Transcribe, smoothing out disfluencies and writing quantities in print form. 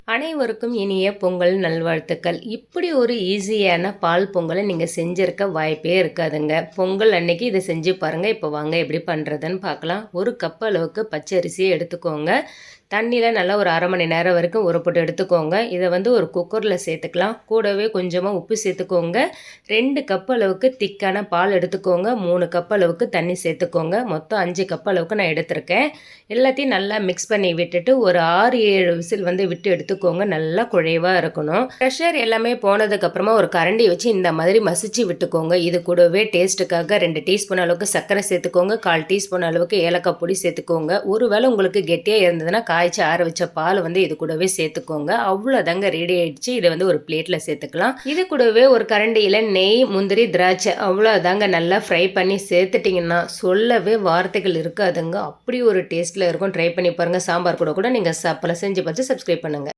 அனைவருக்கும் இனிய பொங்கல் நல்வாழ்த்துக்கள். இப்படி ஒரு ஈஸியான பால் பொங்கலை நீங்கள் செஞ்சுருக்க வாய்ப்பே இருக்காதுங்க. பொங்கல் அன்னைக்கு இதை செஞ்சு பாருங்கள். இப்போ வாங்க எப்படி பண்ணுறதுன்னு பார்க்கலாம். ஒரு கப் அளவுக்கு பச்சரிசியை எடுத்துக்கோங்க. தண்ணியில் நல்லா ஒரு அரை மணி நேரம் வரைக்கும் ஊற போட்டு எடுத்துக்கோங்க. இதை ஒரு குக்கரில் சேர்த்துக்கலாம். கூடவே கொஞ்சமாக உப்பு சேர்த்துக்கோங்க. 2 கப் அளவுக்கு திக்கான பால் எடுத்துக்கோங்க. 3 கப் அளவுக்கு தண்ணி சேர்த்துக்கோங்க. மொத்தம் 5 கப் அளவுக்கு நான் எடுத்திருக்கேன். எல்லாத்தையும் நல்லா மிக்ஸ் பண்ணி விட்டுட்டு ஒரு 6-7 விசில் விட்டு எடுத்துக்கோங்க. நல்லா குழைவாக இருக்கணும். ப்ரெஷர் எல்லாமே போனதுக்கப்புறமா ஒரு கரண்டி வச்சு இந்த மாதிரி மசிச்சு விட்டுக்கோங்க. இது கூடவே டேஸ்ட்டுக்காக 2 டீஸ்பூன் அளவுக்கு சர்க்கரை சேர்த்துக்கோங்க. 1/4 டீஸ்பூன் அளவுக்கு ஏலக்காய் பொடி சேர்த்துக்கோங்க. ஒருவேளை உங்களுக்கு கெட்டியாக இருந்ததுன்னா காய்ச்சி ஆற வச்ச பால் இது கூடவே சேர்த்துக்கோங்க. அவ்வளோதாங்க, ரெடி ஆயிடுச்சு. இதை ஒரு பிளேட்டில் சேர்த்துக்கலாம். இது கூடவே ஒரு கரண்டியில் நெய், முந்திரி, திராட்சை அவ்வளோதாங்க நல்லா ஃப்ரை பண்ணி சேர்த்துட்டிங்கன்னா சொல்லவே வார்த்தைகள் இருக்காதுங்க. அப்படி ஒரு டேஸ்ட்டில் இருக்கும். ட்ரை பண்ணி பாருங்கள். சாம்பார் கூட நீங்கள் சாப்பிடலாம். செஞ்சு பார்த்து சப்ஸ்கிரைப் பண்ணுங்கள்.